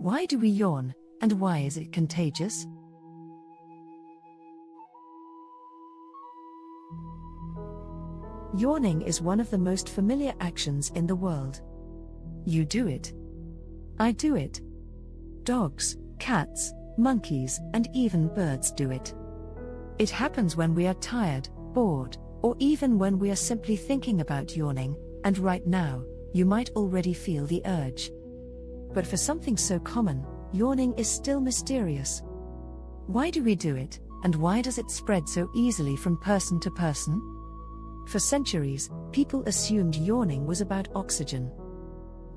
Why do we yawn, and why is it contagious? Yawning is one of the most familiar actions in the world. You do it. I do it. Dogs, cats, monkeys, and even birds do it. It happens when we are tired, bored, or even when we are simply thinking about yawning, and right now, you might already feel the urge. But for something so common, yawning is still mysterious. Why do we do it, and why does it spread so easily from person to person? For centuries, people assumed yawning was about oxygen.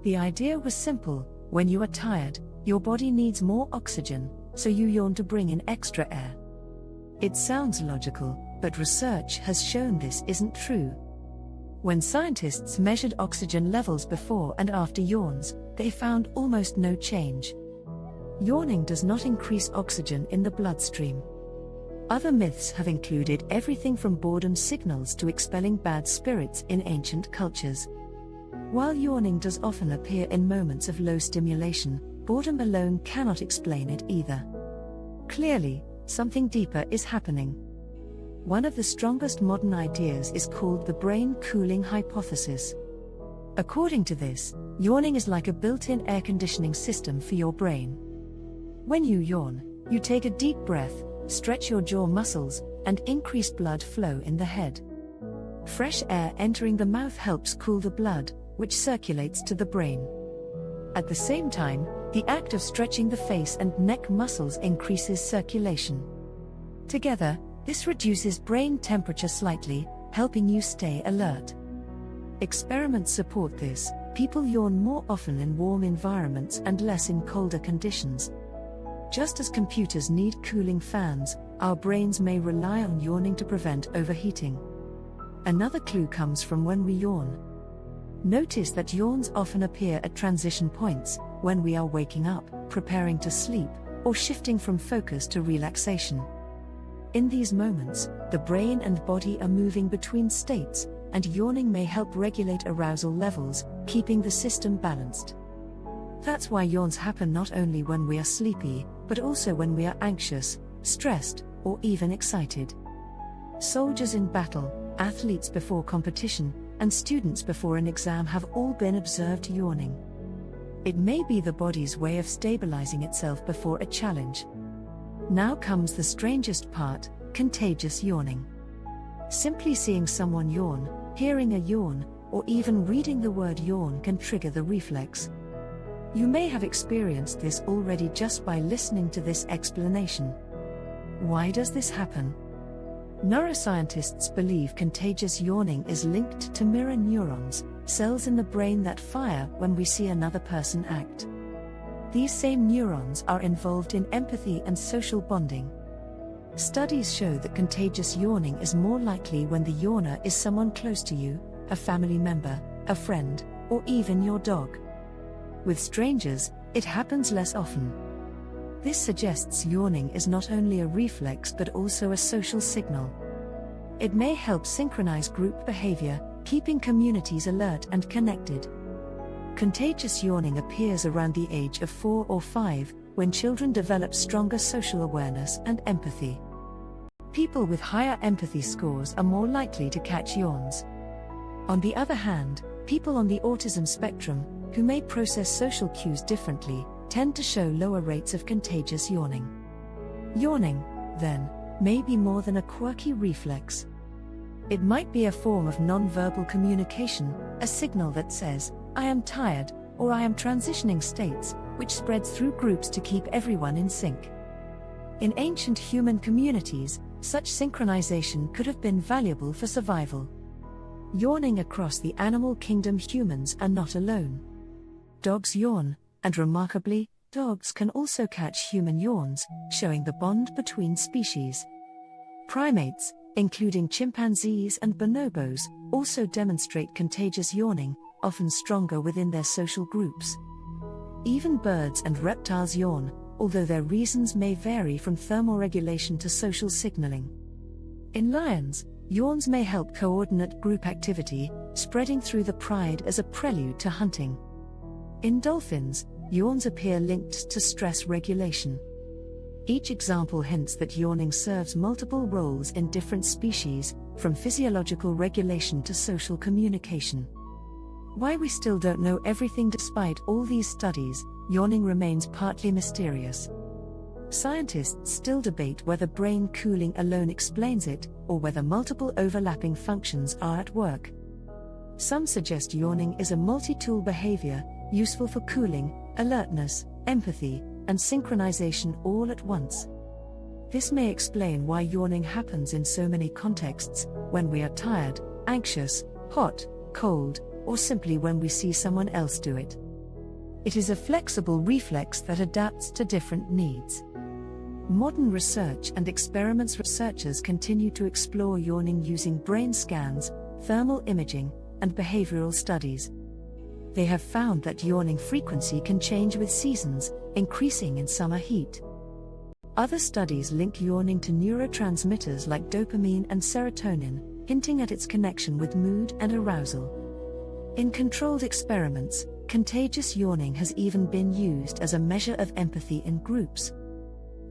The idea was simple: when you are tired, your body needs more oxygen, so you yawn to bring in extra air. It sounds logical, but research has shown this isn't true. When scientists measured oxygen levels before and after yawns, they found almost no change. Yawning does not increase oxygen in the bloodstream. Other myths have included everything from boredom signals to expelling bad spirits in ancient cultures. While yawning does often appear in moments of low stimulation, boredom alone cannot explain it either. Clearly, something deeper is happening. One of the strongest modern ideas is called the brain cooling hypothesis. According to this, yawning is like a built-in air conditioning system for your brain. When you yawn, you take a deep breath, stretch your jaw muscles, and increase blood flow in the head. Fresh air entering the mouth helps cool the blood, which circulates to the brain. At the same time, the act of stretching the face and neck muscles increases circulation. Together, this reduces brain temperature slightly, helping you stay alert. Experiments support this. People yawn more often in warm environments and less in colder conditions. Just as computers need cooling fans, our brains may rely on yawning to prevent overheating. Another clue comes from when we yawn. Notice that yawns often appear at transition points, when we are waking up, preparing to sleep, or shifting from focus to relaxation. In these moments, the brain and body are moving between states, and yawning may help regulate arousal levels, keeping the system balanced. That's why yawns happen not only when we are sleepy, but also when we are anxious, stressed, or even excited. Soldiers in battle, athletes before competition, and students before an exam have all been observed yawning. It may be the body's way of stabilizing itself before a challenge. Now comes the strangest part: contagious yawning. Simply seeing someone yawn, hearing a yawn, or even reading the word yawn can trigger the reflex. You may have experienced this already just by listening to this explanation. Why does this happen? Neuroscientists believe contagious yawning is linked to mirror neurons, cells in the brain that fire when we see another person act. These same neurons are involved in empathy and social bonding. Studies show that contagious yawning is more likely when the yawner is someone close to you, a family member, a friend, or even your dog. With strangers, it happens less often. This suggests yawning is not only a reflex but also a social signal. It may help synchronize group behavior, keeping communities alert and connected. Contagious yawning appears around the age of 4 or 5, when children develop stronger social awareness and empathy. People with higher empathy scores are more likely to catch yawns. On the other hand, people on the autism spectrum, who may process social cues differently, tend to show lower rates of contagious yawning. Yawning, then, may be more than a quirky reflex. It might be a form of non-verbal communication, a signal that says, "I am tired," or "I am transitioning states," which spreads through groups to keep everyone in sync. In ancient human communities, such synchronization could have been valuable for survival. Yawning across the animal kingdom. Humans are not alone. Dogs yawn, and remarkably, dogs can also catch human yawns, showing the bond between species. Primates, including chimpanzees and bonobos, also demonstrate contagious yawning, often stronger within their social groups. Even birds and reptiles yawn, although their reasons may vary from thermoregulation to social signaling. In lions, yawns may help coordinate group activity, spreading through the pride as a prelude to hunting. In dolphins, yawns appear linked to stress regulation. Each example hints that yawning serves multiple roles in different species, from physiological regulation to social communication. Why we still don't know everything despite all these studies, yawning remains partly mysterious. Scientists still debate whether brain cooling alone explains it, or whether multiple overlapping functions are at work. Some suggest yawning is a multi-tool behavior, useful for cooling, alertness, empathy, and synchronization all at once. This may explain why yawning happens in so many contexts, when we are tired, anxious, hot, cold, or simply when we see someone else do it. It is a flexible reflex that adapts to different needs. Modern research and experiments. Researchers continue to explore yawning using brain scans, thermal imaging, and behavioral studies. They have found that yawning frequency can change with seasons, increasing in summer heat. Other studies link yawning to neurotransmitters like dopamine and serotonin, hinting at its connection with mood and arousal. In controlled experiments, contagious yawning has even been used as a measure of empathy in groups.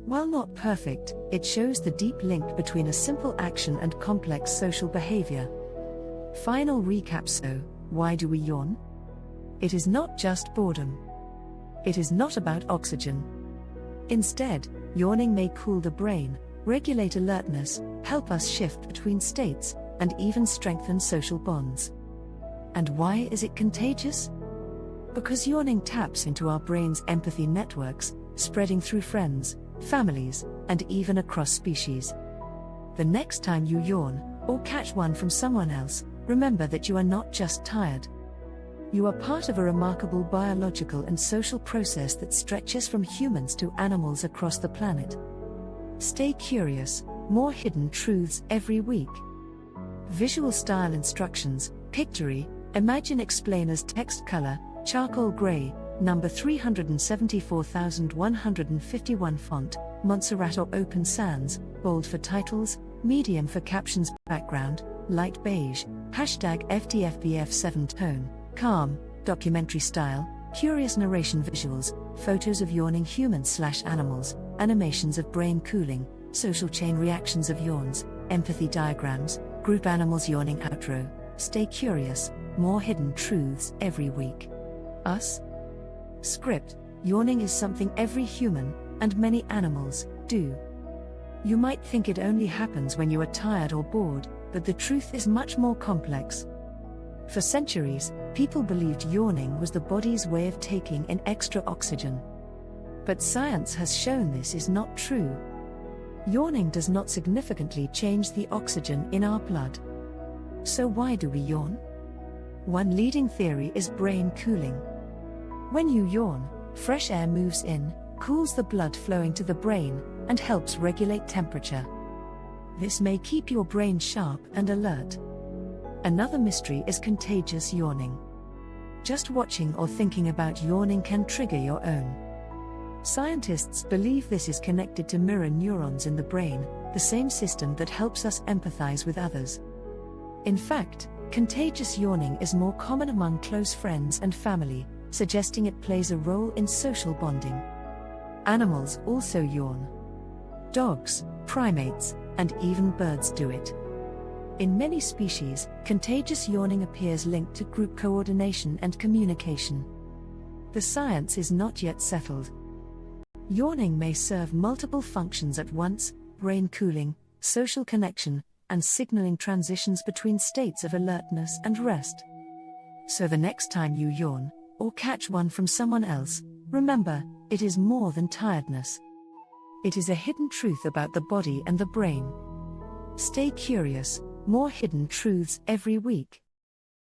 While not perfect, it shows the deep link between a simple action and complex social behavior. Final recap. So, why do we yawn? It is not just boredom. It is not about oxygen. Instead, yawning may cool the brain, regulate alertness, help us shift between states, and even strengthen social bonds. And why is it contagious? Because yawning taps into our brain's empathy networks, spreading through friends, families, and even across species. The next time you yawn, or catch one from someone else, remember that you are not just tired. You are part of a remarkable biological and social process that stretches from humans to animals across the planet. Stay curious, more hidden truths every week. Visual style instructions, Pictory, Imagine explainers text color, charcoal gray, number 374151 font, Montserrat or Open Sans, bold for titles, medium for captions, background, light beige, #FTFBF7 tone, calm, documentary style, curious narration visuals, photos of yawning humans/animals, animations of brain cooling, social chain reactions of yawns, empathy diagrams, group animals yawning outro. Stay curious, more hidden truths every week. Us? Script: yawning is something every human, and many animals, do. You might think it only happens when you are tired or bored, but the truth is much more complex. For centuries, people believed yawning was the body's way of taking in extra oxygen. But science has shown this is not true. Yawning does not significantly change the oxygen in our blood. So why do we yawn? One leading theory is brain cooling. When you yawn, fresh air moves in, cools the blood flowing to the brain, and helps regulate temperature. This may keep your brain sharp and alert. Another mystery is contagious yawning. Just watching or thinking about yawning can trigger your own. Scientists believe this is connected to mirror neurons in the brain, the same system that helps us empathize with others. In fact, contagious yawning is more common among close friends and family, suggesting it plays a role in social bonding. Animals also yawn. Dogs, primates, and even birds do it. In many species, contagious yawning appears linked to group coordination and communication. The science is not yet settled. Yawning may serve multiple functions at once: brain cooling, social connection, and signaling transitions between states of alertness and rest. So the next time you yawn, or catch one from someone else, remember, it is more than tiredness. It is a hidden truth about the body and the brain. Stay curious, more hidden truths every week.